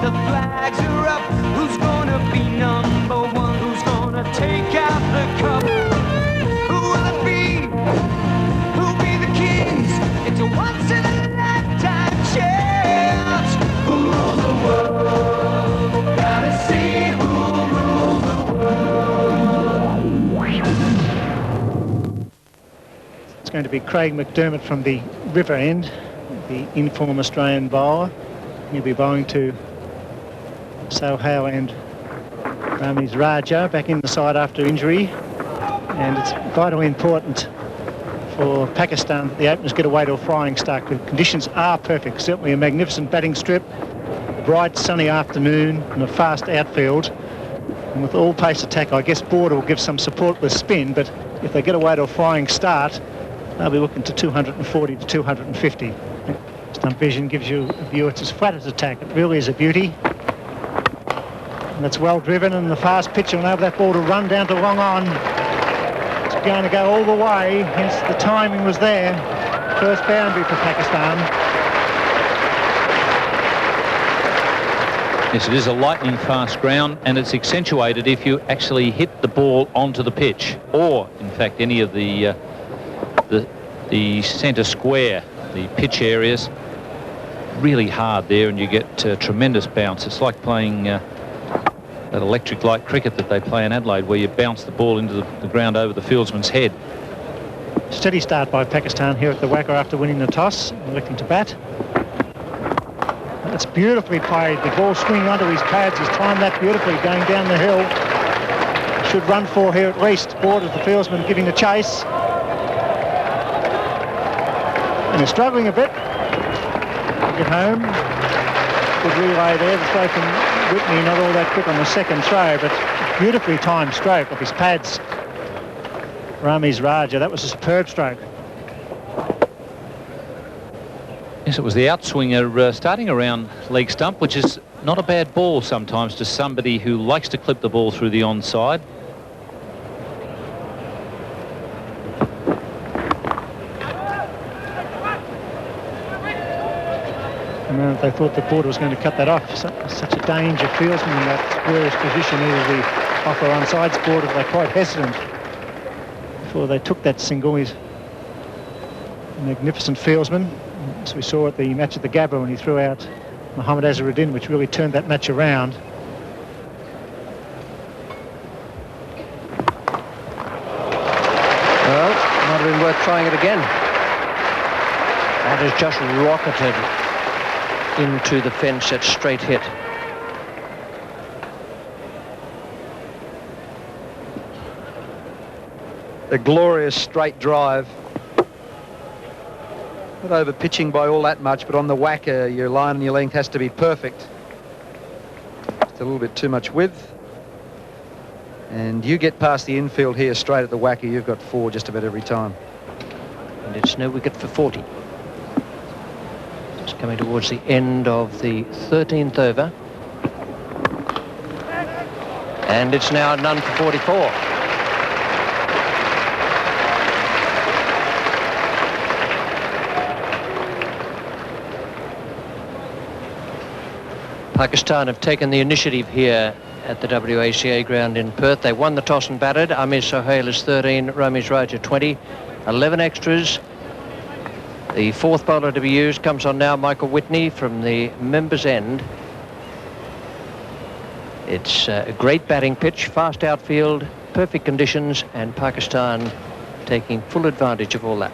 the flags are up. Who's gonna be number one? Who's gonna take out the cup? Who will it be? Who'll be the kings? It's a once in a lifetime chance. Who rules the world? Gotta see who rules the world. It's going to be Craig McDermott from the River End, the inform Australian bowler. He'll be bowling to Sohail and Ramiz Raja back in the side after injury. And it's vitally important for Pakistan that the openers get away to a flying start. The conditions are perfect. Certainly a magnificent batting strip, a bright sunny afternoon and a fast outfield. And with all pace attack, I guess Border will give some support with spin, but if they get away to a flying start, they'll be looking to 240 to 250. Stump vision gives you a view. It's as flat as attack. It really is a beauty. And it's well driven, and the fast pitch will enable that ball to run down to long on. It's going to go all the way, hence the timing was there. First boundary for Pakistan. Yes, it is a lightning fast ground, and it's accentuated if you actually hit the ball onto the pitch, or in fact any of the centre square, the pitch areas. Really hard there, and you get tremendous bounce. It's like playing that electric light cricket that they play in Adelaide, where you bounce the ball into the ground over the fieldsman's head. Steady start by Pakistan here at the Wacker after winning the toss, electing to bat. That's beautifully played. The ball swinging under his pads. He's timed that beautifully going down the hill. Should run for here at least. Board as the fieldsman giving the chase. And they're struggling a bit. Get home. Good relay there. The throw from Whitney, not all that quick on the second throw, but beautifully timed stroke off his pads. Ramiz Raja, that was a superb stroke. Yes, it was the outswinger starting around leg stump, which is not a bad ball sometimes to somebody who likes to clip the ball through the onside. And they thought the Border was going to cut that off. Such a danger fieldsman in that squarish position. Either the off or onside Border, they're quite hesitant before they took that single. He's a magnificent fieldsman, as we saw at the match at the Gabba when he threw out Mohammad Azharuddin, which really turned that match around. Well, might have been worth trying it again. That has just rocketed into the fence at straight hit. The glorious straight drive. Not over pitching by all that much, but on the whacker, your line and your length has to be perfect. Just a little bit too much width. And you get past the infield here straight at the whacker, you've got 4 just about every time. And it's no wicket for 40. Just coming towards the end of the 13th over. And it's now none for 44. Pakistan have taken the initiative here at the WACA ground in Perth. They won the toss and batted. Amir Sohail is 13, Ramiz Raja 20, 11 extras. The fourth bowler to be used comes on now, Michael Whitney from the members' end. It's a great batting pitch, fast outfield, perfect conditions, and Pakistan taking full advantage of all that.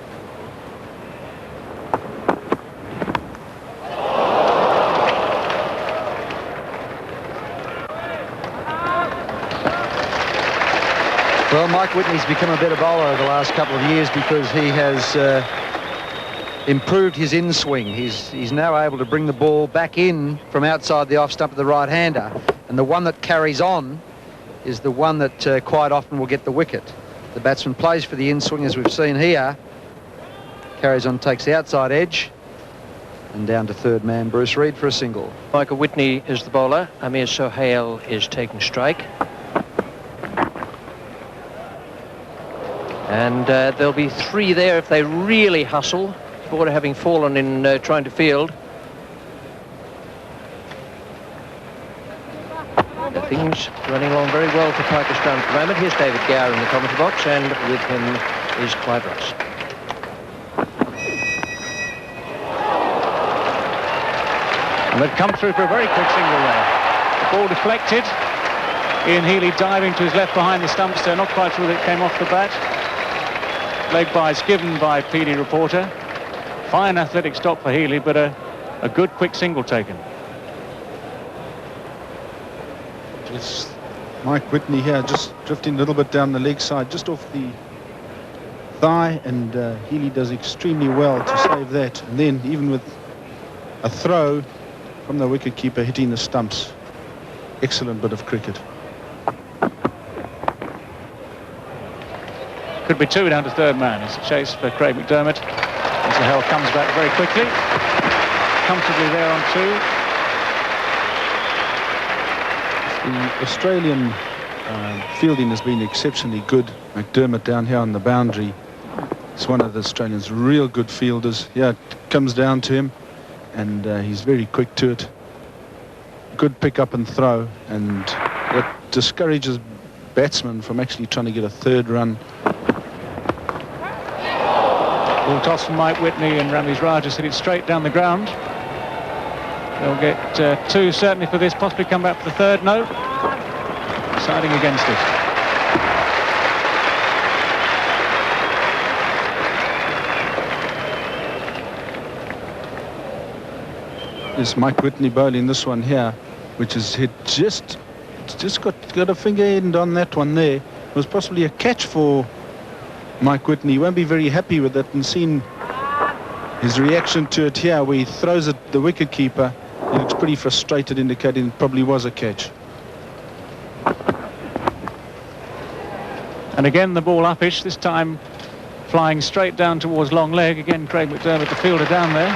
Well, Mike Whitney's become a better bowler over the last couple of years because he has improved his in-swing. He's now able to bring the ball back in from outside the off stump of the right-hander. And the one that carries on is the one that quite often will get the wicket. The batsman plays for the in-swing, as we've seen here. Carries on, takes the outside edge. And down to third man, Bruce Reid for a single. Michael Whitney is the bowler. Amir Sohail is taking strike. And there'll be 3 there if they really hustle. Border having fallen in trying to field. Things running along very well for Pakistan at the moment. Here's David Gower in the commentary box, and with him is Clyde Ross. And they've come through for a very quick single there. The ball deflected. Ian Healy diving to his left behind the stumps there. Not quite sure that it came off the bat. Leg byes given by PD Reporter. Fine athletic stop for Healy, but a good quick single taken. Just Mike Whitney here, just drifting a little bit down the leg side, just off the thigh, and Healy does extremely well to save that. And then even with a throw from the wicketkeeper hitting the stumps. Excellent bit of cricket. Could be 2 down to third man. It's a chase for Craig McDermott. And Sahel comes back very quickly. Comfortably there on 2. The Australian fielding has been exceptionally good. McDermott down here on the boundary is one of the Australians' real good fielders. Yeah, it comes down to him, and he's very quick to it. Good pick up and throw, and it discourages batsmen from actually trying to get a third run. Ball toss from Mike Whitney, and Ramiz Raja hit it straight down the ground. They'll get 2 certainly for this, possibly come back for the third. No, siding against it. It's Mike Whitney bowling this one here, which is hit just got a finger end on that one there. It was possibly a catch for Mike Whitney. He won't be very happy with it, and seen his reaction to it here where he throws at the wicketkeeper. He looks pretty frustrated, indicating it probably was a catch. And again the ball uppish, this time flying straight down towards long leg. Again Craig McDermott, the fielder, down there.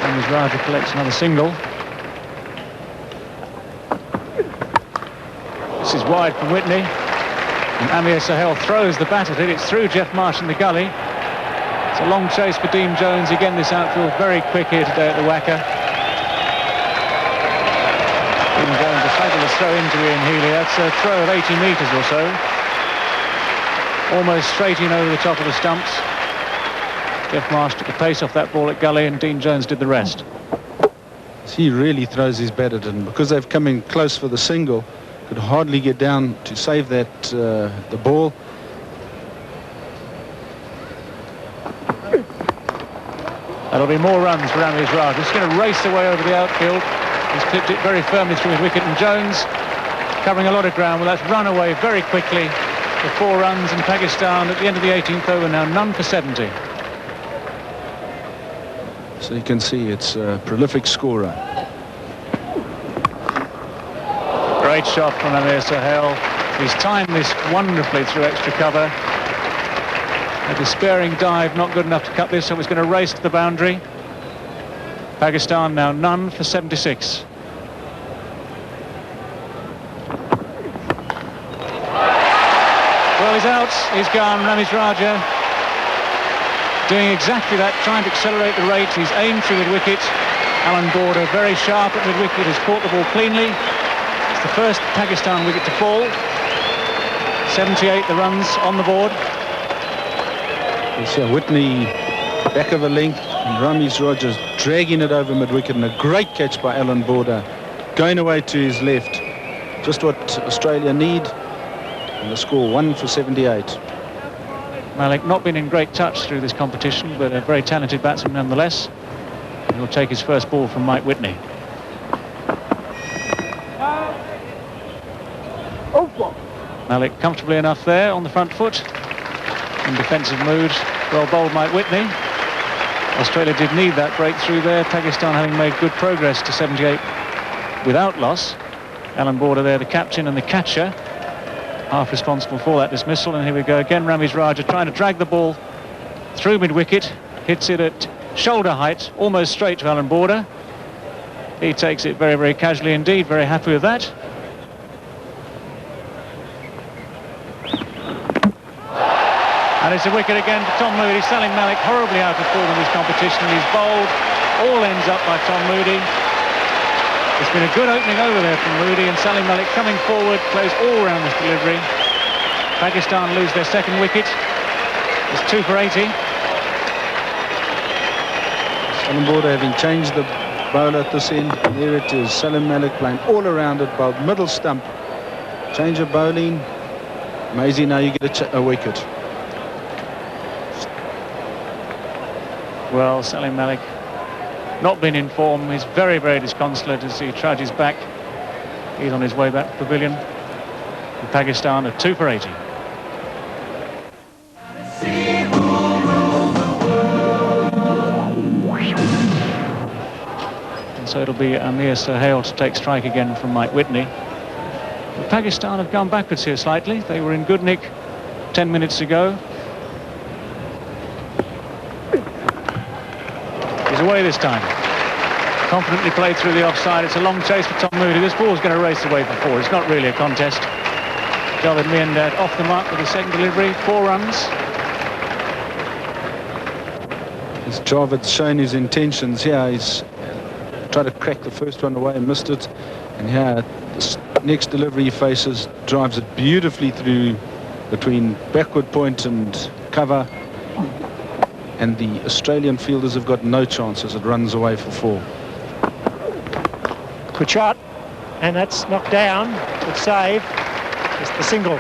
And as Raja collects another single. This is wide from Whitney. And Amir Sahel throws the bat at it. It's through Jeff Marsh in the gully. It's a long chase for Dean Jones. Again, this outfield very quick here today at the Wacker. Dean Jones, a fabulous throw into Ian Healy. That's a throw of 80 metres or so. Almost straight in over the top of the stumps. Jeff Marsh took the pace off that ball at gully, and Dean Jones did the rest. He really throws his bat at it, and because they've come in close for the single, could hardly get down to save that the ball. That'll be more runs for Ramiz Raj. He's going to race away over the outfield. He's clipped it very firmly through his wicket, and Jones covering a lot of ground. Well, that's run away very quickly for 4 runs, and Pakistan at the end of the 18th over now none for 70. So you can see it's a prolific scorer. Great shot from Amir Sahel. He's timed this wonderfully through extra cover. A despairing dive, not good enough to cut this, so he's going to race to the boundary. Pakistan now none for 76. Well, he's out, he's gone. Ramiz Raja doing exactly that, trying to accelerate the rate. He's aimed through the wicket. Alan Border very sharp at mid-wicket, has caught the ball cleanly. It's the first Pakistan wicket to fall. 78 the runs on the board. It's Whitney back of a length, and Ramiz Raja dragging it over mid-wicket, and a great catch by Alan Border, going away to his left. Just what Australia need, and the score 1 for 78. Malik not been in great touch through this competition, but a very talented batsman nonetheless. He'll take his first ball from Mike Whitney. Malik comfortably enough there on the front foot. In defensive mood, well bowled Mike Whitney. Australia did need that breakthrough there. Pakistan having made good progress to 78 without loss. Alan Border there, the captain and the catcher, half responsible for that dismissal. And here we go again, Ramiz Raja trying to drag the ball through mid-wicket, hits it at shoulder height, almost straight to Alan Border. He takes it very, very casually indeed, very happy with that. And it's a wicket again for Tom Moody. Salim Malik horribly out of form in this competition. He's bowled, all ends up by Tom Moody. It's been a good opening over there from Moody, and Salim Malik coming forward, plays all round this delivery. Pakistan lose their second wicket. It's 2 for 80. Salim Border having changed the bowler at this end. There it is, Salim Malik playing all around it, bowled middle stump. Change of bowling. Maisie, now you get a wicket. Well, Salim Malik not been in form. He's very, very disconsolate as he trudges back. He's on his way back to the pavilion. And Pakistan are 2 for 80. And so it'll be Amir Sohail to take strike again from Mike Whitney. But Pakistan have gone backwards here slightly. They were in good nick 10 minutes ago. He's away this time. Confidently played through the offside. It's a long chase for Tom Moody. This ball's going to race away for 4. It's not really a contest. Javed Miandad off the mark with the second delivery. 4 runs. As Javed shown his intentions here, he's tried to crack the first one away and missed it. And here, this next delivery he faces, drives it beautifully through between backward point and cover. And the Australian fielders have got no chance as it runs away for 4. Good shot, and that's knocked down. Good save. It's the single.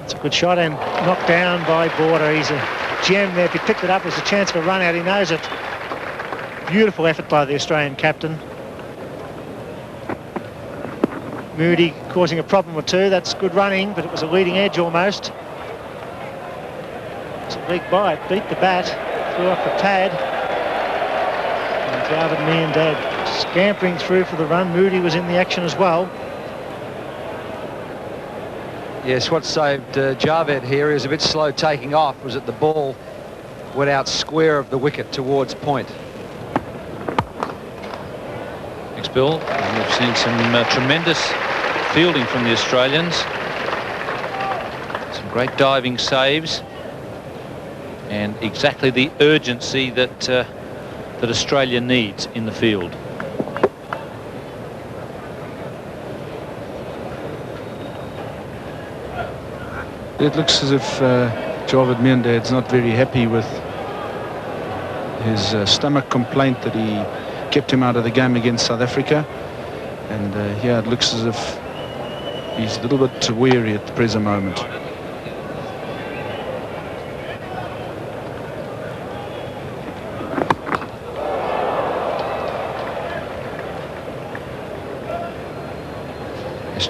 It's a good shot and knocked down by Border. He's a gem there. If he picked it up, there's a chance for a run out. He knows it. Beautiful effort by the Australian captain. Moody causing a problem or 2. That's good running, but it was a leading edge almost. It's a big bite. Beat the bat. Threw up the pad. And Javed Miandad scampering through for the run. Moody was in the action as well. Yes, what saved Javed here is a bit slow taking off, was that the ball went out square of the wicket towards point. Thanks, Bill. And we've seen some tremendous fielding from the Australians. Some great diving saves. And exactly the urgency that that Australia needs in the field. It looks as if Javed Miandad's not very happy with his stomach complaint that he kept him out of the game against South Africa. And here it looks as if he's a little bit weary at the present moment.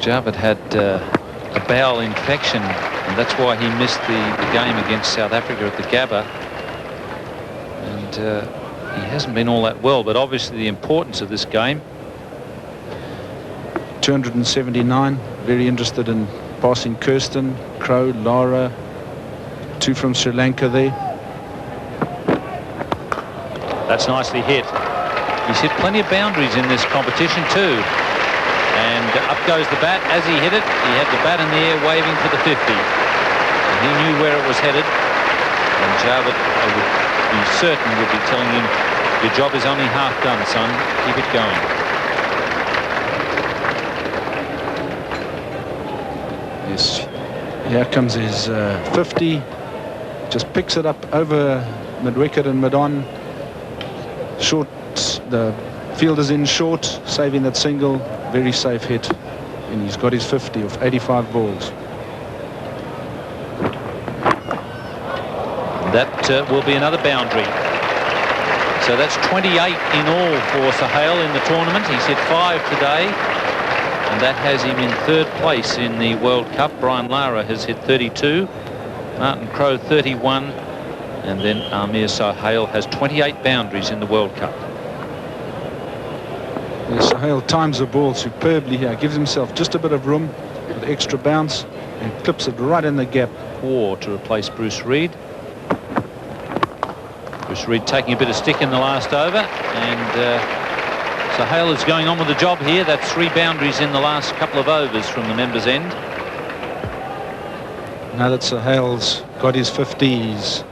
Javed had a bowel infection, and that's why he missed the game against South Africa at the Gabba. And he hasn't been all that well, but obviously the importance of this game. 279, very interested in passing Kirsten, Crow, Lara, 2 from Sri Lanka there. That's nicely hit. He's hit plenty of boundaries in this competition too. And up goes the bat. As he hit it, he had the bat in the air waving for the 50. And he knew where it was headed. And Javed, I would be certain, would be telling him, your job is only half done, son. Keep it going. Yes, here comes his 50. Just picks it up over mid-wicket and mid-on. Short, the fielder's in short, saving that single. Very safe hit, and he's got his 50 of 85 balls. That will be another boundary. So that's 28 in all for Sohail in the tournament. He's hit 5 today, and that has him in 3rd place in the World Cup. Brian Lara has hit 32, Martin Crowe 31, and then Amir Sohail has 28 boundaries in the World Cup. Sohail times the ball superbly here, gives himself just a bit of room with extra bounce and clips it right in the gap. 4 to replace Bruce Reid. Bruce Reid taking a bit of stick in the last over, and Sohail is going on with the job here. That's 3 boundaries in the last couple of overs from the members' end. Now that Sahale's got his 50, he's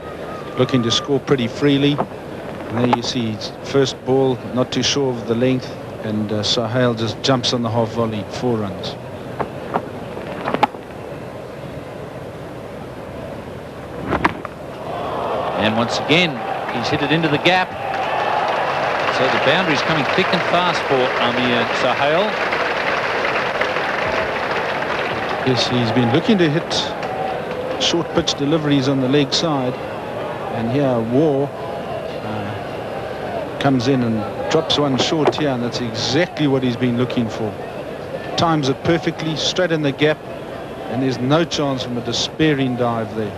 looking to score pretty freely. And there you see his first ball, not too sure of the length, and Sahale just jumps on the half volley, 4 runs. And once again, he's hit it into the gap. So the boundary's coming thick and fast for Amir Sahale. Yes, he's been looking to hit short pitch deliveries on the leg side. And here, War comes in and drops one short here, and that's exactly what he's been looking for. Times it perfectly, straight in the gap, and there's no chance from a despairing dive there.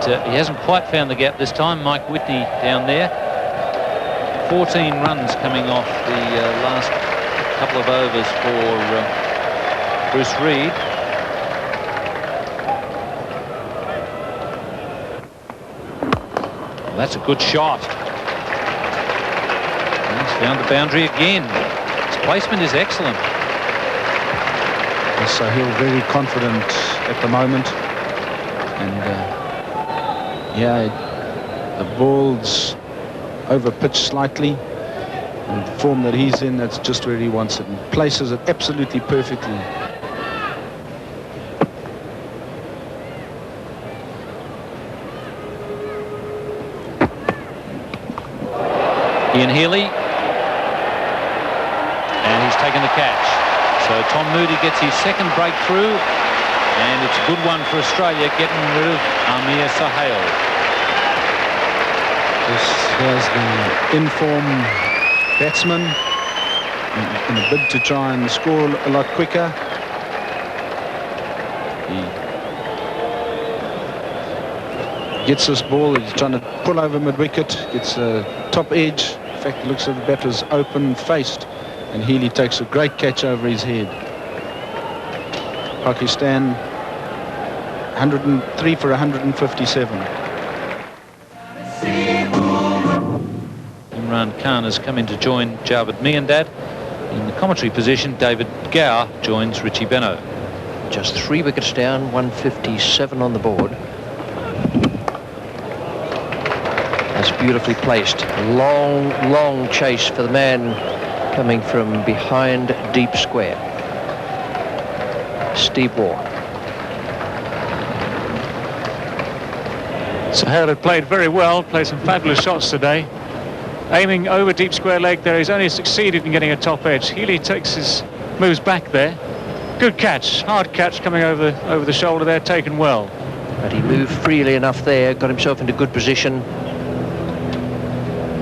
He hasn't quite found the gap this time. Mike Whitney down there. 14 runs coming off the last couple of overs for Bruce Reid. Well, that's a good shot. And he's found the boundary again. His placement is excellent. So he's very confident at the moment. And yeah, the ball's over-pitched slightly. And the form that he's in, that's just where he wants it. And places it absolutely perfectly. Ian Healy. And he's taken the catch. So Tom Moody gets his second breakthrough. And it's a good one for Australia, getting rid of Amir Sahale. This is the in-form batsman in a bid to try and score a lot quicker. He gets this ball, he's trying to pull over mid-wicket, gets a top edge. In fact, it looks like the batter's open-faced, and Healy takes a great catch over his head. Pakistan 103 for 157. Imran Khan has come in to join Javed Miandad. In the commentary position, David Gower joins Richie Benno. Just 3 wickets down, 157 on the board. That's beautifully placed. Long chase for the man coming from behind deep square. Steve Waugh. Sahale had played very well, played some fabulous shots today. Aiming over deep square leg there, he's only succeeded in getting a top edge. Healy moves back there. Good catch, hard catch coming over the shoulder there, taken well. But he moved freely enough there, got himself into good position.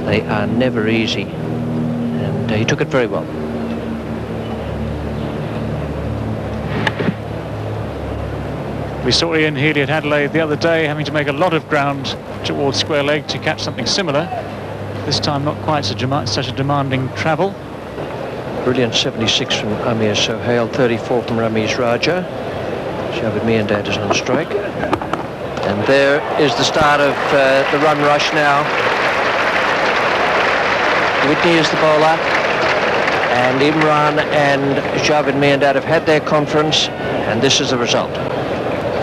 They are never easy. And he took it very well. We saw Ian Healy at Adelaide the other day having to make a lot of ground towards square leg to catch something similar. This time not quite such a demanding travel. Brilliant 76 from Amir Sahale, 34 from Ramiz Raja. Javed Miandad is on strike. And there is the start of the run rush now. Whitney is the bowler. And Imran and Javed Miandad have had their conference. And this is the result.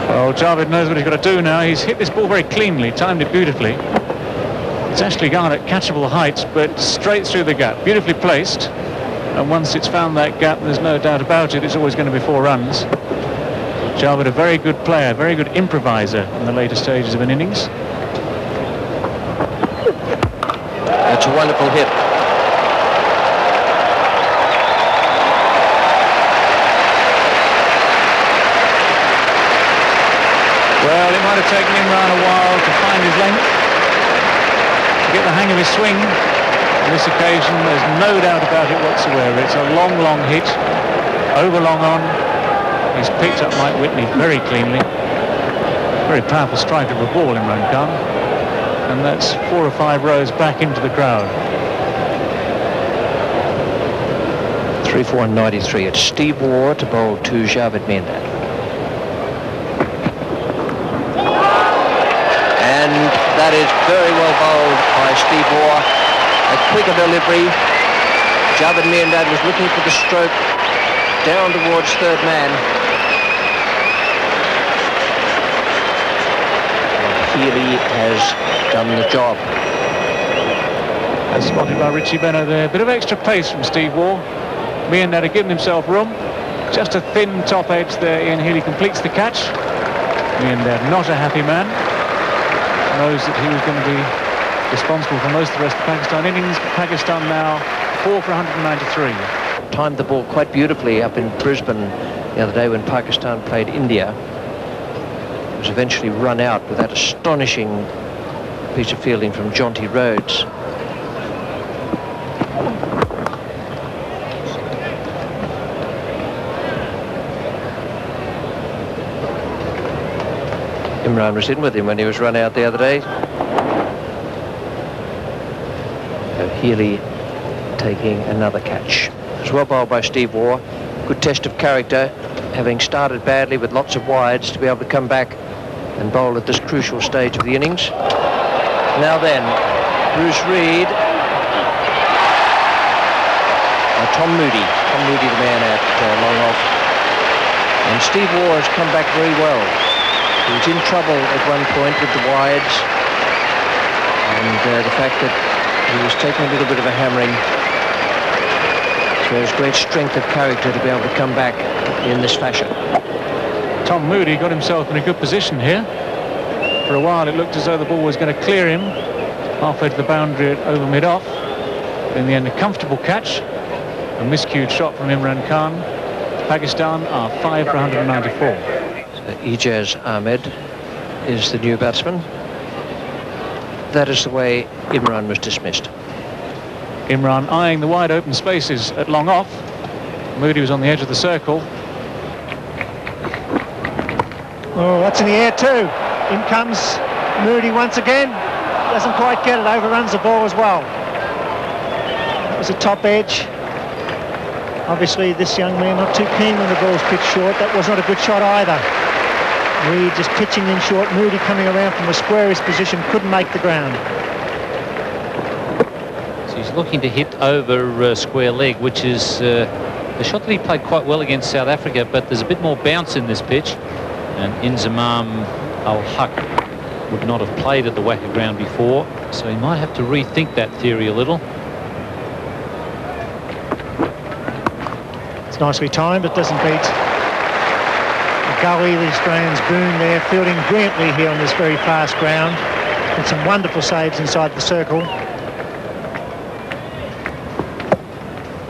Well, Javed knows what he's got to do now. He's hit this ball very cleanly, timed it beautifully. It's actually gone at catchable heights, but straight through the gap, beautifully placed. And once it's found that gap, there's no doubt about it, it's always going to be 4 runs. Javed, a very good player, very good improviser in the later stages of an innings. That's a wonderful hit. Well, it might have taken Imran a while to find his length, to get the hang of his swing. On this occasion, there's no doubt about it whatsoever. It's a long hit, over long on. He's picked up Mike Whitney very cleanly. Very powerful strike of a ball, Imran Khan. And that's 4 or 5 rows back into the crowd. 3 for 193. It's Steve Waugh to bowl to Javed Miandad. And that is very well bowled by Steve Waugh. A quicker delivery. Javed Miandad was looking for the stroke down towards third man. Healy has done the job. That's spotted by Richie Benno there. Bit of extra pace from Steve Waugh. Miandad had given himself room. Just a thin top edge there. Ian Healy completes the catch. Miandad not a happy man. Knows that he was going to be responsible for most of the rest of the Pakistan innings. Pakistan now 4 for 193. Timed the ball quite beautifully up in Brisbane the other day when Pakistan played India. It was eventually run out with that astonishing piece of fielding from Jonty Rhodes. Imran was in with him when he was run out the other day. So Healy taking another catch. It was well bowled by Steve Waugh. Good test of character, having started badly with lots of wides, to be able to come back and bowl at this crucial stage of the innings. Now then, Bruce Reid. Tom Moody. Tom Moody, the man at long off. And Steve Waugh has come back very well. He was in trouble at one point with the wides, and the fact that he was taking a little bit of a hammering shows great strength of character to be able to come back in this fashion. Tom Moody got himself in a good position here. For a while it looked as though the ball was going to clear him halfway to the boundary over mid-off. In the end, a comfortable catch. A miscued shot from Imran Khan. Pakistan are 5 for 194. Ijaz Ahmed is the new batsman. That is the way Imran was dismissed. Imran eyeing the wide open spaces at long off. Moody was on the edge of the circle. Oh, that's in the air too. In comes Moody once again. Doesn't quite get it, overruns the ball as well. That was a top edge. Obviously this young man not too keen when the ball's pitched short. That was not a good shot either. Reid just pitching in short. Moody coming around from a squarish position, couldn't make the ground. So he's looking to hit over square leg, which is a shot that he played quite well against South Africa, but there's a bit more bounce in this pitch, and Inzamam Al-Haq would not have played at the WACA ground before, so he might have to rethink that theory a little. It's nicely timed, but doesn't beat Gully, the Australians. Boone there, fielding brilliantly here on this very fast ground, and some wonderful saves inside the circle.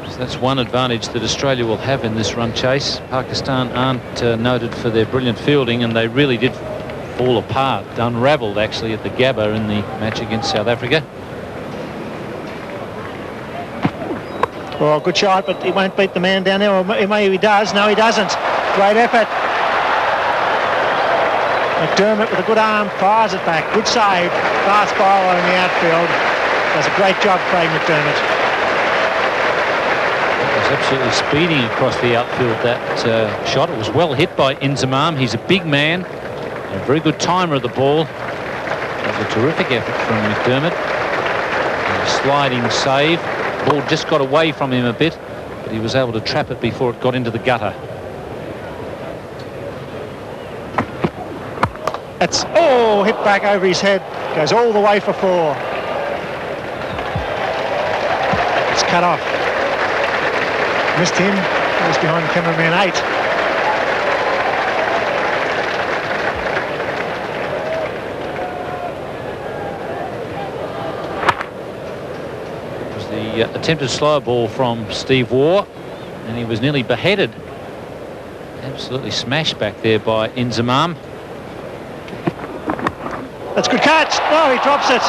So that's one advantage that Australia will have in this run chase. Pakistan aren't noted for their brilliant fielding, and they really did fall apart, unravelled actually at the Gabba in the match against South Africa. Well, good shot, but he won't beat the man down there, or maybe he does. No, he doesn't. Great effort. McDermott with a good arm fires it back. Good save. Fast bowler in the outfield. Does a great job, Craig McDermott. It was absolutely speeding across the outfield, that shot. It was well hit by Inzamam. He's a big man, a very good timer of the ball. That was a terrific effort from McDermott. And a sliding save. Ball just got away from him a bit, but he was able to trap it before it got into the gutter. That's, oh, hit back over his head. Goes all the way for 4. It's cut off. Missed him. He was behind cameraman 8. It was the attempted slow ball from Steve Waugh, and he was nearly beheaded. Absolutely smashed back there by Inzamam. That's a good catch. No, he drops it.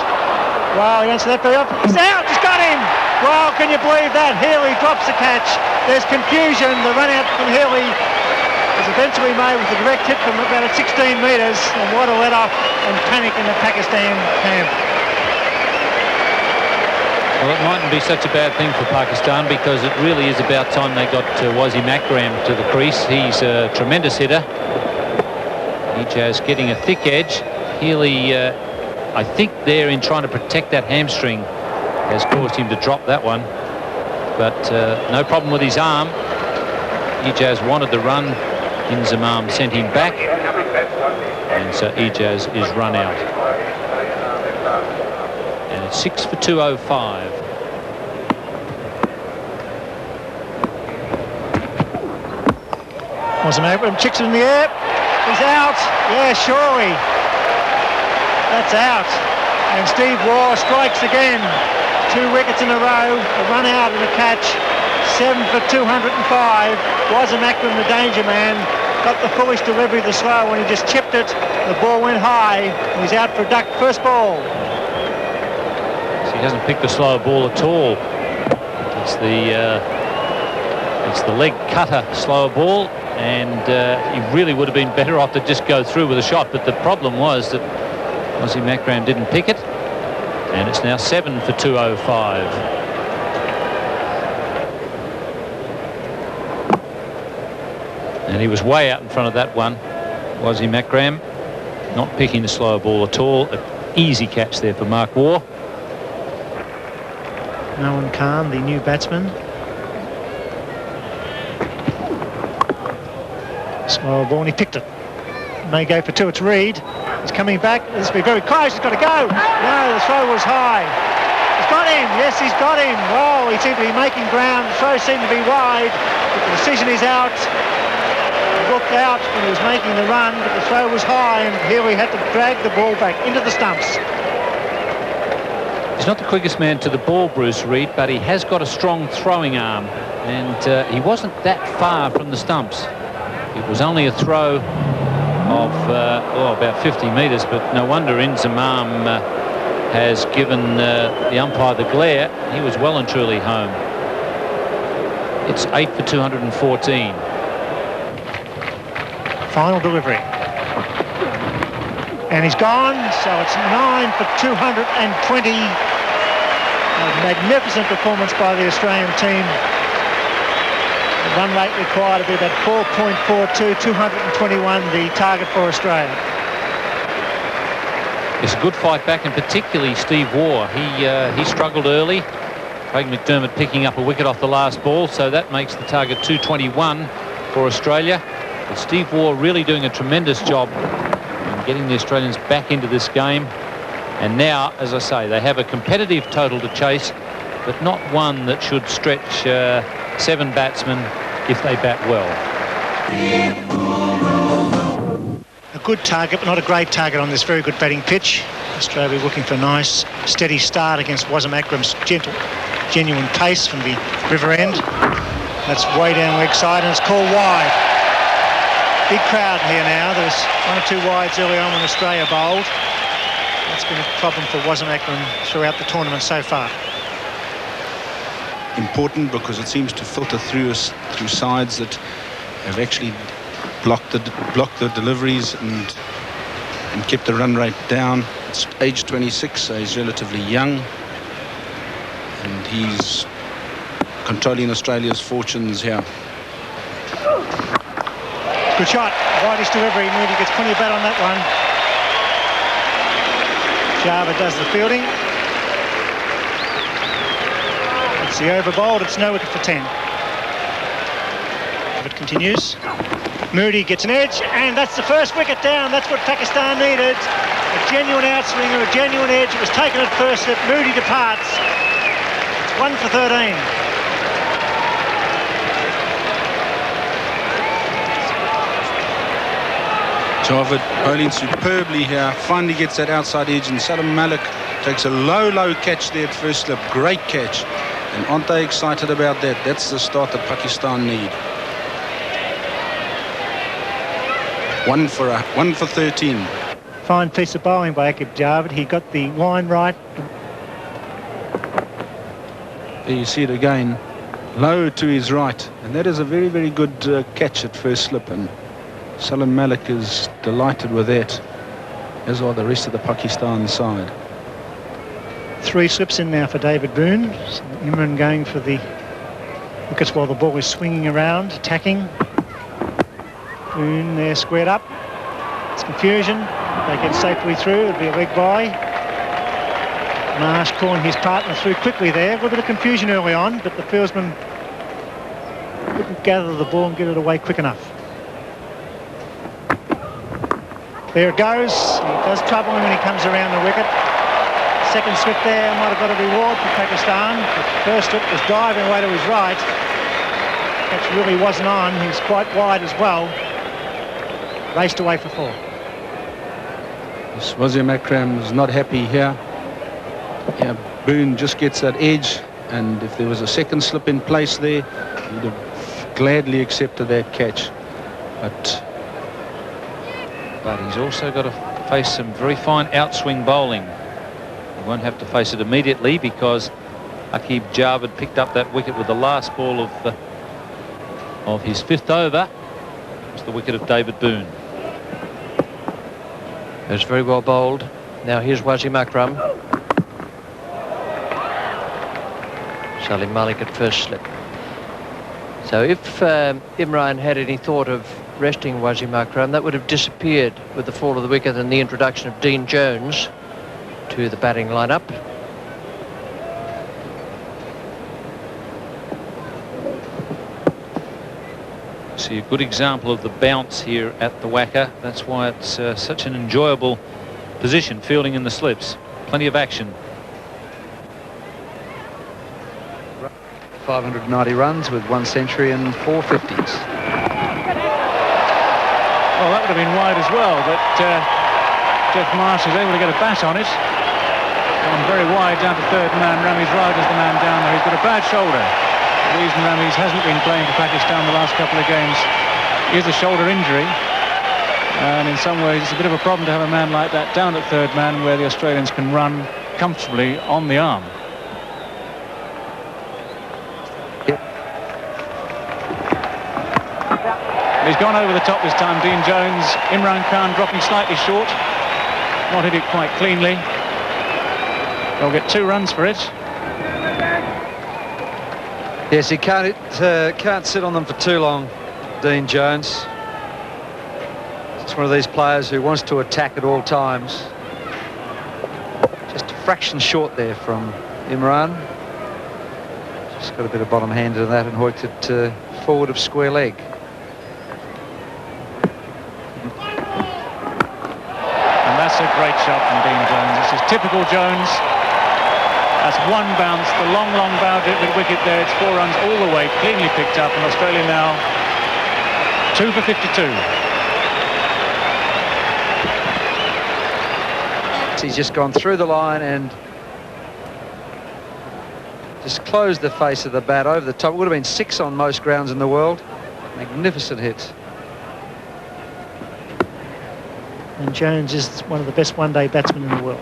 Wow, he don't see that very often. He's out. He's got him. Wow, can you believe that? Healy drops the catch. There's confusion. The run out from Healy is eventually made with a direct hit from about 16 metres. And what a let off and panic in the Pakistan camp. Well, it mightn't be such a bad thing for Pakistan, because it really is about time they got Wazim Akram to the crease. He's a tremendous hitter. Ijaz getting a thick edge. Healy, I think there in trying to protect that hamstring has caused him to drop that one. but no problem with his arm. Ijaz wanted the run. Inzamam sent him back, and so Ijaz is run out. And it's 6 for 205. Wasn't open. Chicks it in the air. He's out. Yeah, surely. That's out. And Steve Waugh strikes again. 2 wickets in a row. A run out and a catch. 7 for 205. Wasn't Akram the danger man. Got the foolish delivery of the slow when he just chipped it. The ball went high. And he's out for a duck. First ball. So he hasn't picked the slower ball at all. It's the leg cutter slower ball, and he really would have been better off to just go through with a shot. But the problem was that Aussie Makram didn't pick it, and it's now 7 for 205. And he was way out in front of that one, Aussie Makram, not picking the slower ball at all. An easy catch there for Mark Waugh. Nolan Khan, the new batsman. Slow ball, and he picked it. May go for 2. It's Reid. He's coming back. This will be very close. He's got to go. No, the throw was high. He's got him. Yes, he's got him. Well, he seemed to be making ground. The throw seemed to be wide. But the decision is out. He looked out when he was making the run, but the throw was high, and here we had to drag the ball back into the stumps. He's not the quickest man to the ball, Bruce Reid, but he has got a strong throwing arm, and he wasn't that far from the stumps. It was only a throw of about 50 metres, but no wonder Inzamam has given the umpire the glare. He was well and truly home. It's 8 for 214. Final delivery. And he's gone, so it's 9 for 220. A magnificent performance by the Australian team. The run rate required to be about 4.42, 221 the target for Australia. It's a good fight back, and particularly Steve Waugh. He struggled early. Craig McDermott picking up a wicket off the last ball, so that makes the target 221 for Australia. But Steve Waugh really doing a tremendous job in getting the Australians back into this game. And now, as I say, they have a competitive total to chase, but not one that should stretch 7 batsmen if they bat well. A good target, but not a great target on this very good batting pitch. Australia looking for a nice, steady start against Wasim Akram's genuine pace from the river end. That's way down leg side, and it's called wide. Big crowd here now. There was 1 or 2 wides early on when Australia bowled. That's been a problem for Wasim Akram throughout the tournament so far. Important because it seems to filter through sides that have actually blocked the deliveries and kept the run rate down. It's age 26, so he's relatively young, and he's controlling Australia's fortunes here. Good shot. Wideish delivery. Moody gets plenty of bat on that one. Java does the fielding. It's the over bowled. It's no wicket for 10. It continues. Moody gets an edge, and that's the first wicket down. That's what Pakistan needed. A genuine outswinger, a genuine edge. It was taken at first slip. Moody departs. It's 1 for 13. Javed bowling superbly here, finally gets that outside edge, and Salam Malik takes a low catch there at first slip. Great catch, and aren't they excited about that? That's the start that Pakistan need. 1 for 13. Fine piece of bowling by Akib Javed. He got the line right. There you see it again, low to his right, and that is a very good catch at first slip, and Salam Malik is delighted with that, as are the rest of the Pakistan side. 3 slips in now for David Boone. So Imran going for the wickets while the ball is swinging around, attacking. Boone there squared up. It's confusion. They get safely through. It'll be a leg by. Marsh calling his partner through quickly there. A little bit of confusion early on, but the fieldsman couldn't gather the ball and get it away quick enough. There it goes. He does trouble him when he comes around the wicket. Second slip there might have got a reward for Pakistan. The first slip was diving away to his right. Catch really wasn't on. He's quite wide as well. Raced away for 4. Wasim Akram is not happy here. Yeah, Boone just gets that edge, and if there was a second slip in place there, he'd have gladly accepted that catch. But he's also got to face some very fine outswing bowling. He won't have to face it immediately because Aqib Javed picked up that wicket with the last ball of his 5th over. It was the wicket of David Boone. It was very well bowled. Now here's Wasim Akram. Salim Malik at first slip. So if Imran had any thought of resting Wasim Akram, that would have disappeared with the fall of the wicket and the introduction of Dean Jones to the batting lineup. See a good example of the bounce here at the Wacker. That's why it's such an enjoyable position, fielding in the slips. Plenty of action. 590 runs with 1 century and 4 50s. Well, that would have been wide as well, but Jeff Marsh is able to get a bat on it. Gone very wide down to third man. Ramiz Raj is the man down there. He's got a bad shoulder. The reason Ramiz hasn't been playing for Pakistan the last couple of games is a shoulder injury. And in some ways, it's a bit of a problem to have a man like that down at third man where the Australians can run comfortably on the arm. He's gone over the top this time, Dean Jones. Imran Khan dropping slightly short. Not hit it quite cleanly. They'll get 2 runs for it. Yes, he can't sit on them for too long, Dean Jones. It's one of these players who wants to attack at all times. Just a fraction short there from Imran. Just got a bit of bottom hand to that and hooked it forward of square leg. And that's a great shot from Dean Jones. This is typical Jones. That's 1 bounce, the long bounce at the wicket there. It's 4 runs all the way, cleanly picked up, and Australia now 2 for 52. He's just gone through the line and just closed the face of the bat over the top. It would have been 6 on most grounds in the world. Magnificent hit. And Jones is one of the best one-day batsmen in the world.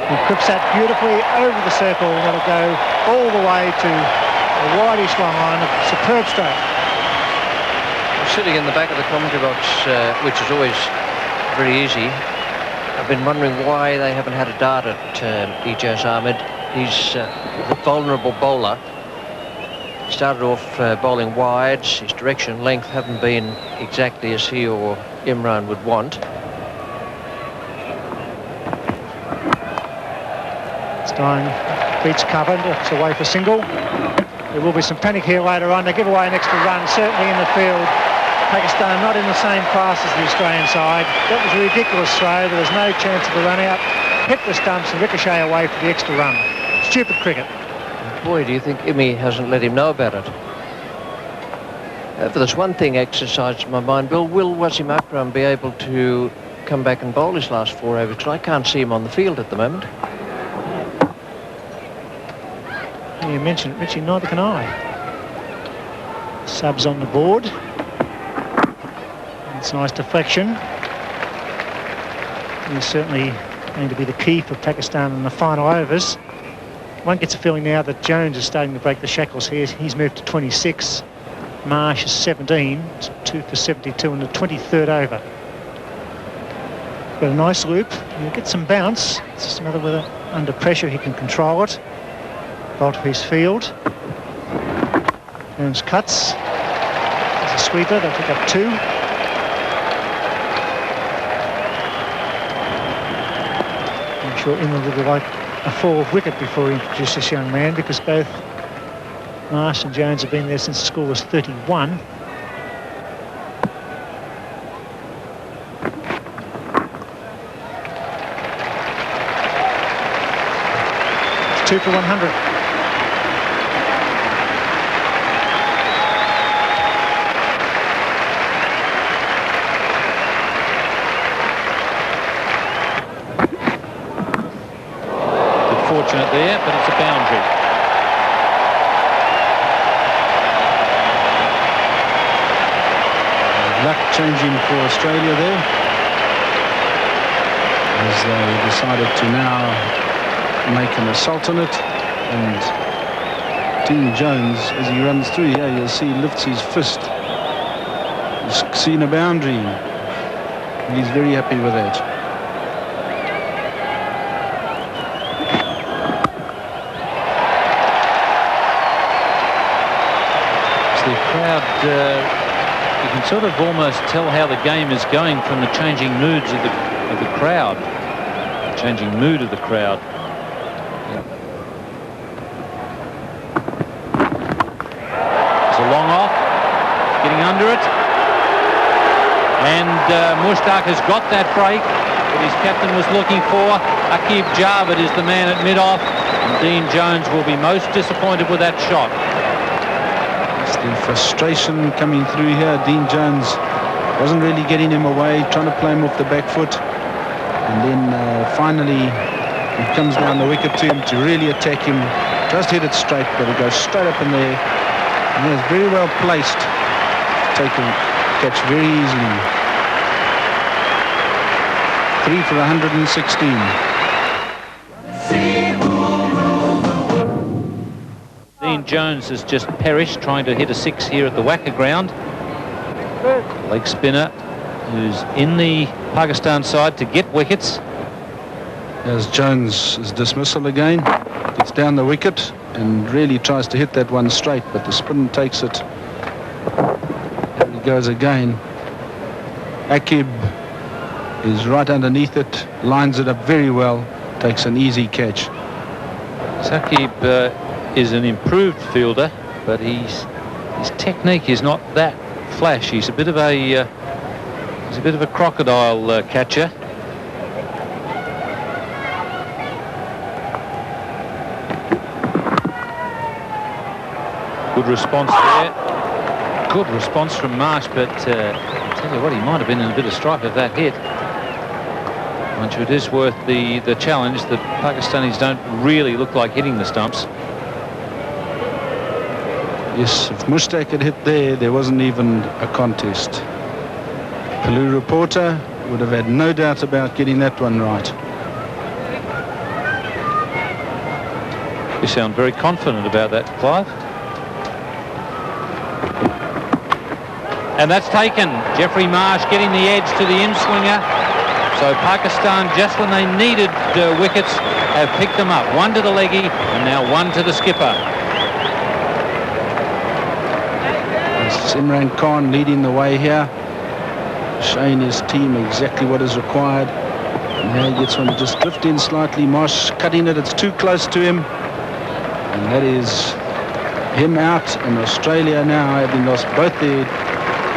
He clips that beautifully over the circle. That'll go all the way to a wideish long line. A superb stroke. I'm sitting in the back of the commentary box, which is always very easy. I've been wondering why they haven't had a dart at Ijaz Ahmed. He's a vulnerable bowler. He started off bowling wides. His direction and length haven't been exactly as he or Imran would want. Stein, beats covered, it's away for single. There will be some panic here later on. They give away an extra run, certainly in the field. Pakistan not in the same class as the Australian side. That was a ridiculous throw. There was no chance of the run out. Hit the stumps and ricochet away for the extra run. Stupid cricket. Boy, do you think Imi hasn't let him know about it? For this one thing exercised in my mind, will Wasim Akram be able to come back and bowl his last 4 overs? I can't see him on the field at the moment. You mentioned it, Richie, neither can I. Subs on the board. It's a nice deflection. He's certainly going to be the key for Pakistan in the final overs. One gets a feeling now that Jones is starting to break the shackles here. He's moved to 26. Marsh is 17. It's 2 for 72 in the 23rd over. Got a nice loop. He'll get some bounce. It's just a matter whether under pressure he can control it. Bolt of his field. Jones cuts. There's a sweeper. They'll pick up 2. I'm sure Imran would like a 4 wicket before he introduced this young man, because both Marsh and Jones have been there since the score was 31. It's 2 for 100. Fortunate there, but it's a boundary. Luck changing for Australia there, as they decided to now make an assault on it. And Dean Jones, as he runs through here, you'll see he lifts his fist. He's seen a boundary. He's very happy with that. The crowd, you can sort of almost tell how the game is going from the changing moods of the crowd, changing mood of the crowd. It's a long off, getting under it, and Mushtaq has got that break that his captain was looking for. Aqib Javed is the man at mid-off, and Dean Jones will be most disappointed with that shot. The frustration coming through here. Dean Jones wasn't really getting him away, trying to play him off the back foot, and then finally it comes down the wicket to him to really attack him. Just hit it straight, but it goes straight up in there, and it's very well placed to take a catch very easily. 3 for 116. Dean Jones has just perished trying to hit a 6 here at the Wacker ground. Leg spinner who's in the Pakistan side to get wickets. As Jones' dismissal again, gets down the wicket and really tries to hit that one straight, but the spin takes it. There he goes again. Aqib is right underneath it, lines it up very well, takes an easy catch. Aqib is an improved fielder, but his technique is not that flash. He's a bit of a crocodile catcher. Good response there. Good response from Marsh, but I tell you what, he might have been in a bit of strife if that hit. Mind you, it is worth the challenge. The Pakistanis don't really look like hitting the stumps. Yes, if Mushtaq had hit there wasn't even a contest. Pelou Reporter would have had no doubt about getting that one right. You sound very confident about that, Clive. And that's taken. Jeffrey Marsh getting the edge to the in-swinger. So Pakistan, just when they needed wickets, have picked them up. One to the leggy and now one to the skipper. Imran Khan leading the way here, showing his team exactly what is required. And now he gets one to just drift in slightly. Marsh cutting it, it's too close to him. And that is him out, and Australia now having lost both their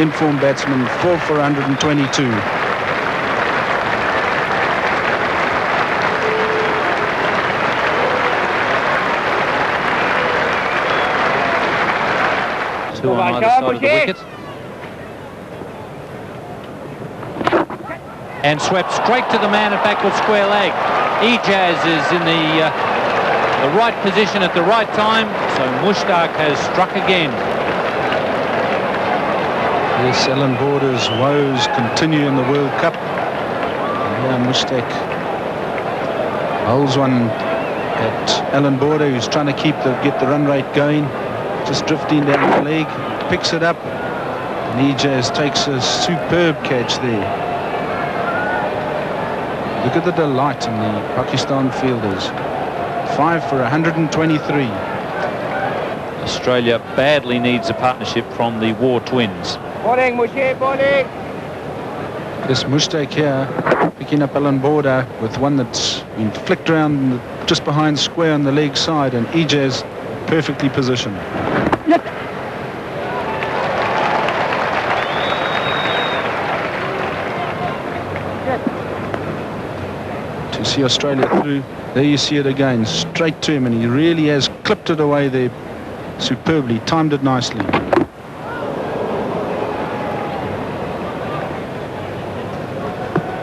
informed batsmen. 4 for 122. Two on either side of the wicket. And swept straight to the man at backward square leg. Ijaz is in the right position at the right time, so Mushtaq has struck again. Yes, Alan Border's woes continue in the World Cup. And now Mushtaq holds one at Alan Border, who's trying to get the run rate going. Just drifting down the leg, picks it up, and Ijaz takes a superb catch there. Look at the delight in the Pakistan fielders. 5 for 123. Australia badly needs a partnership from the War Twins. Bowling, Mushe, bowling. This Mushtaq here, picking up Alan Border with one that's been flicked around just behind square on the leg side, and Ijaz perfectly positioned. To see Australia through, there you see it again, straight to him, and he really has clipped it away there superbly, timed it nicely.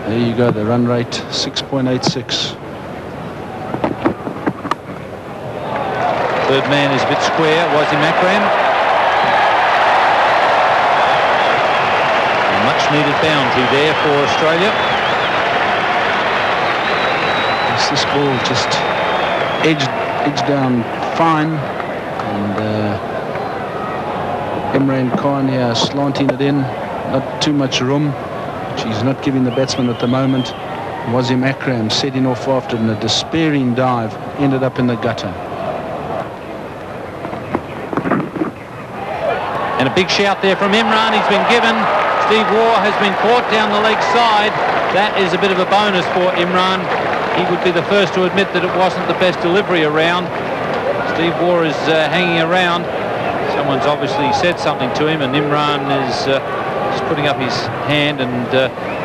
There you go, the run rate, 6.86. Third man is a bit square, Wasim Akram. A much needed boundary there for Australia. This ball just edged down fine, and Imran Khan here slanting it in, not too much room. She's not giving the batsman at the moment. Wasim Akram setting off after in a despairing dive, ended up in the gutter. And a big shout there from Imran. He's been given. Steve Waugh has been caught down the leg side. That is a bit of a bonus for Imran. He would be the first to admit that it wasn't the best delivery around. Steve Waugh is hanging around. Someone's obviously said something to him, and Imran is just putting up his hand and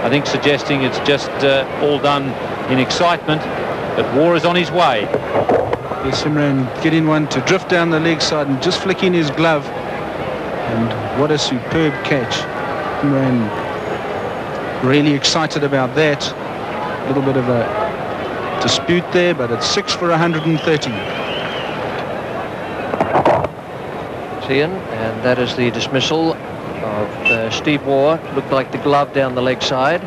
I think suggesting it's just all done in excitement. But Waugh is on his way. Yes, Imran getting one to drift down the leg side and just flicking his glove. And what a superb catch. Imran really excited about that. A little bit of a dispute there, but it's 6 for 130. Ian, and that is the dismissal of Steve Waugh. Looked like the glove down the leg side.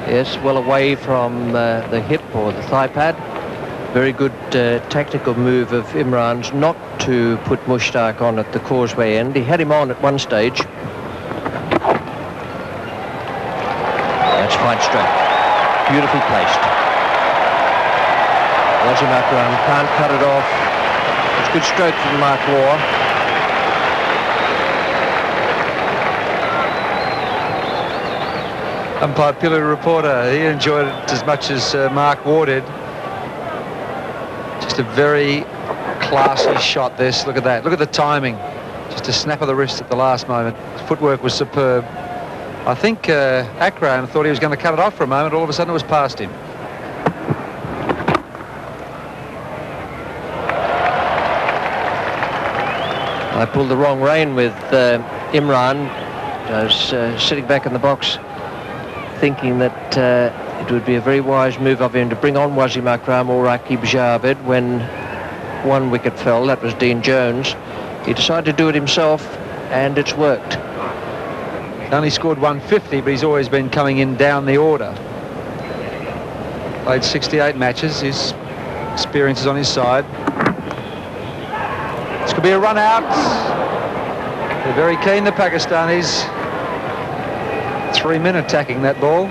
Yes, well away from the hip or the thigh pad. Very good tactical move of Imran's not to put Mushtaq on at the causeway end. He had him on at one stage. That's fine stroke. Beautifully placed. Wasim Akram can't cut it off. It's a good stroke from Mark Waugh. Unpopular reporter, he enjoyed it as much as Mark Waugh did. Just a very classy shot this. Look at that. Look at the timing. Just a snap of the wrist at the last moment. His footwork was superb. I think Akram thought he was going to cut it off for a moment. All of a sudden it was past him. I pulled the wrong rein with Imran. I was sitting back in the box thinking that it would be a very wise move of him to bring on Wasim Akram or Aqib Javed when one wicket fell. That was Dean Jones. He decided to do it himself, and it's worked. He only scored 150, but he's always been coming in down the order. Played 68 matches. His experience is on his side. This could be a run out. They're very keen, the Pakistanis. 3 men attacking that ball.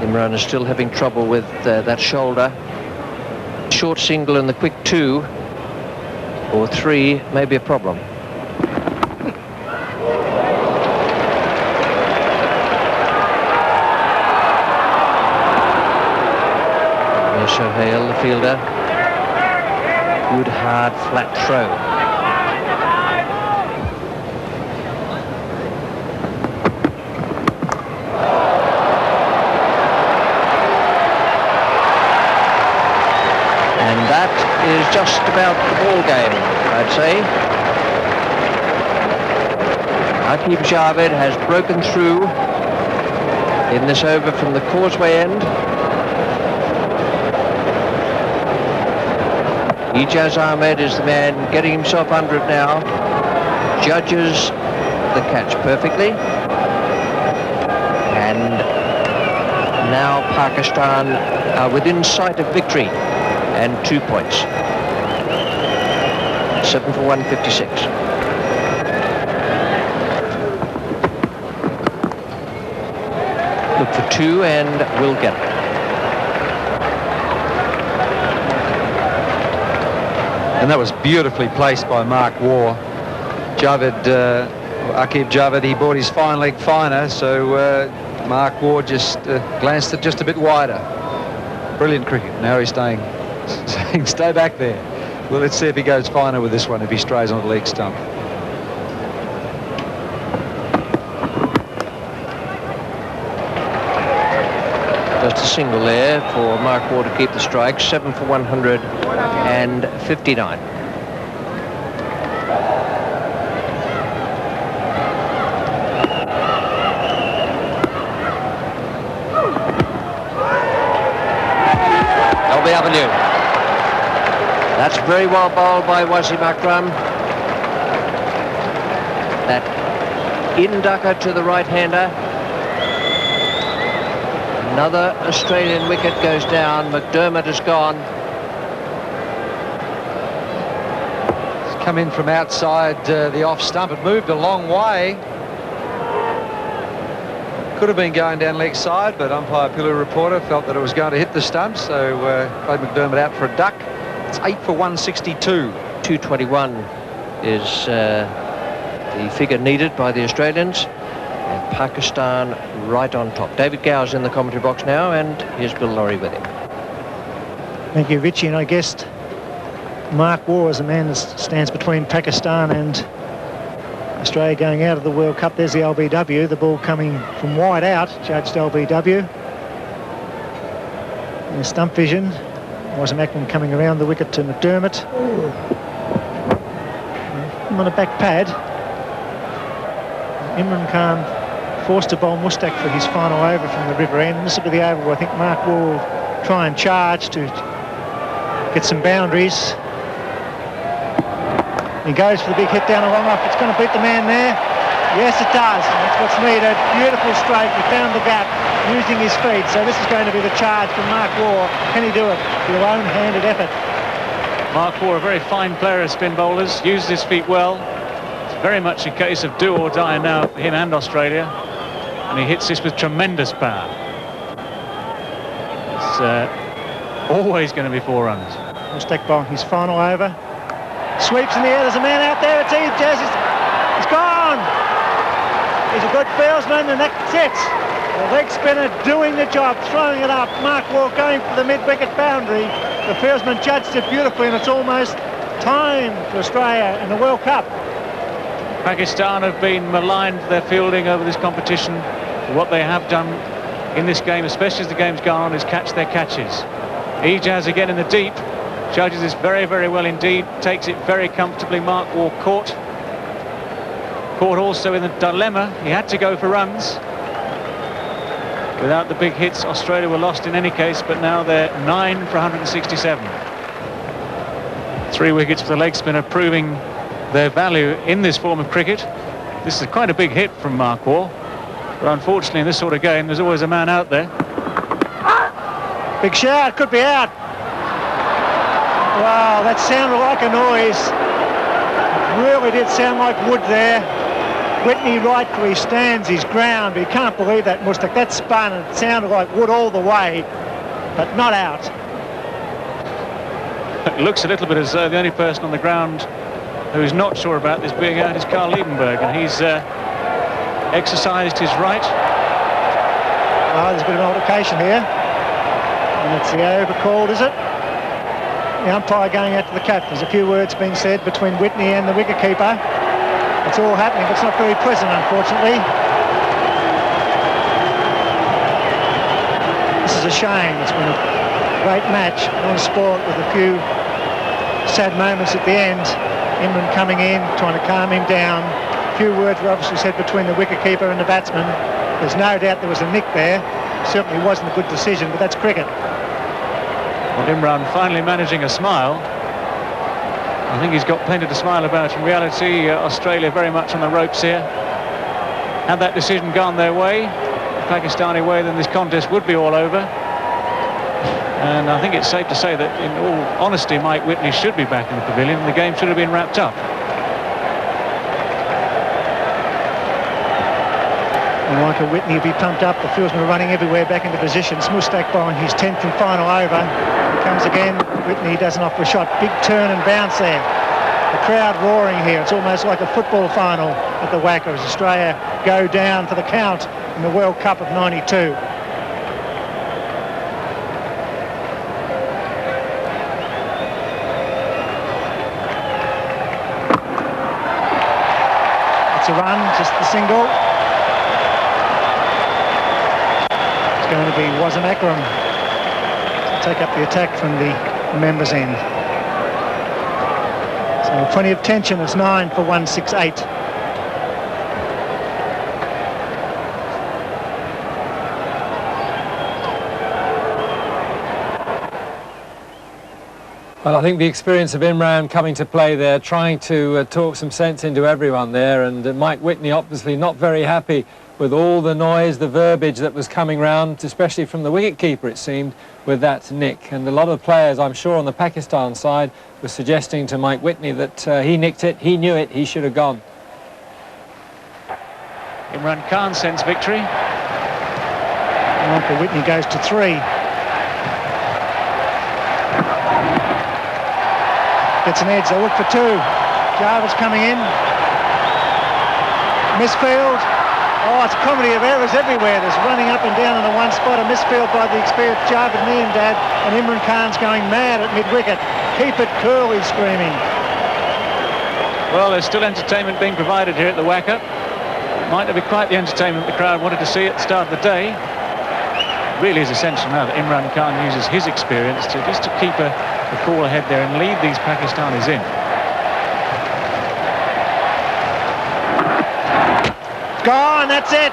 Imran is still having trouble with that shoulder. Short single and the quick 2 or 3 may be a problem. There's Sohail, the fielder. Good hard flat throw. And that is just about the ball game, I'd say. Aqib Javed has broken through in this over from the causeway end. Ijaz Ahmed is the man getting himself under it now. Judges the catch perfectly. And now Pakistan are within sight of victory and 2 points. 7 for 156. Look for 2 and we'll get it. And that was beautifully placed by Mark Waugh. Aqib Javed, he brought his fine leg finer, so Mark Waugh just glanced it just a bit wider. Brilliant cricket. Now he's saying stay back there. Well, let's see if he goes finer with this one, if he strays on the leg stump. Just a single there for Mark Waugh to keep the strike. 7 for 159. Avenue. That's very well bowled by Wasim Akram. That in-ducker to the right-hander. Another Australian wicket goes down. McDermott has gone. It's come in from outside the off stump. It moved a long way. Could have been going down leg side, but umpire Pillar Reporter felt that it was going to hit the stump, so played McDermott out for a duck. It's 8 for 162. 221 is the figure needed by the Australians, and Pakistan right on top. David Gower's in the commentary box now, and here's Bill Laurie with him. Thank you, Richie. And I guess Mark Waugh is a man that stands between Pakistan and Australia going out of the World Cup. There's the LBW, the ball coming from wide out, judged LBW. And stump vision. Wasim Akram coming around the wicket to McDermott. I'm on a back pad. Imran Khan forced to bowl Mustak for his final over from the river end. This will be the over where I think Mark Waugh will try and charge to get some boundaries. He goes for the big hit down the long off. It's going to beat the man there. Yes, it does. That's what's needed. Beautiful straight. He found the gap using his feet. So this is going to be the charge from Mark Waugh. Can he do it? With a lone-handed effort. Mark Waugh, a very fine player of spin bowlers, uses his feet well. It's very much a case of do or die now for him and Australia. And he hits this with tremendous power. It's always going to be 4 runs. Mustak bowling his final over. Sweeps in the air. There's a man out there. It's Eve Jazz. He's gone. He's a good fieldsman, and that's it. The leg spinner doing the job, throwing it up. Mark Waugh going for the mid-wicket boundary. The fieldsman judged it beautifully, and it's almost time for Australia in the World Cup. Pakistan have been maligned for their fielding over this competition. What they have done in this game, especially as the game's gone on, is catch their catches. Ijaz again in the deep. Judges this very, very well indeed. Takes it very comfortably. Mark Waugh caught also in the dilemma. He had to go for runs. Without the big hits, Australia were lost in any case, but now they're 9 for 167. 3 wickets for the leg spinner, proving their value in this form of cricket. This is quite a big hit from Mark Waugh, but unfortunately in this sort of game there's always a man out there. Big shout, could be out. Wow, that sounded like a noise. It really did sound like wood there. Whitney rightfully stands his ground, but you can't believe that, Mustak. That spun, and it sounded like wood all the way, but not out. It looks a little bit as though the only person on the ground who's not sure about this being out is Carl Liebenberg, and he's exercised his right. Oh, there's a bit of an altercation here. And it's the over called, is it? The umpire going out to the cap. There's a few words being said between Whitney and the wicketkeeper. It's all happening, but it's not very pleasant, unfortunately. This is a shame. It's been a great match on sport with a few sad moments at the end. Imran coming in, trying to calm him down. A few words were obviously said between the wicketkeeper and the batsman. There's no doubt there was a nick there. Certainly wasn't a good decision, but that's cricket. Well, Imran finally managing a smile. I think he's got plenty to smile about. In reality, Australia very much on the ropes here. Had that decision gone their way, the Pakistani way, then this contest would be all over. And I think it's safe to say that, in all honesty, Mike Whitney should be back in the pavilion. The game should have been wrapped up. And Michael Whitney will be pumped up. The fieldsmen are running everywhere back into positions. Mustak bowling his 10th and final over. He comes again. Whitney doesn't offer a shot. Big turn and bounce there. The crowd roaring here. It's almost like a football final at the WACA as Australia go down for the count in the World Cup of '92. It's a run, just the single. It's going to be Wasem Akram to take up the attack from the members' end. So plenty of tension. It's 9 for 168. Well, I think the experience of Imran coming to play there, trying to talk some sense into everyone there, and Mike Whitney obviously not very happy with all the noise, the verbiage that was coming round, especially from the wicket-keeper, it seemed, with that nick. And a lot of players, I'm sure, on the Pakistan side were suggesting to Mike Whitney that he nicked it, he knew it, he should have gone. Imran Khan sends victory. Michael Whitney goes to 3. Gets an edge, they look for 2. Jarvis coming in. Misfield. Oh, it's a comedy of errors everywhere. There's running up and down in the one spot. A misfield by the experienced Javed Miandad, and Imran Khan's going mad at mid-wicket. Keep it cool, he's screaming. Well, there's still entertainment being provided here at the WACA. Might not be quite the entertainment the crowd wanted to see at the start of the day. It really is essential now that Imran Khan uses his experience to keep a call ahead there and lead these Pakistanis in. Gone, that's it.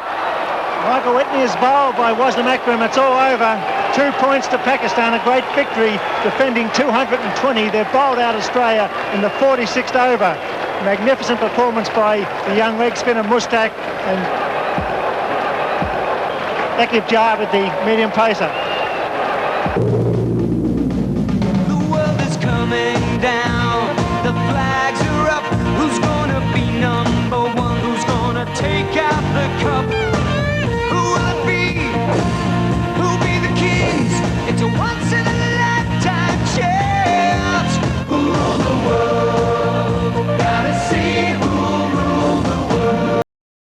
Michael Whitney is bowled by Wasem Akram. It's all over. 2 points to Pakistan, a great victory, defending 220. They've bowled out Australia in the 46th over. Magnificent performance by the young leg spinner Mustak and Akib Javed, the medium pacer. The world is coming down.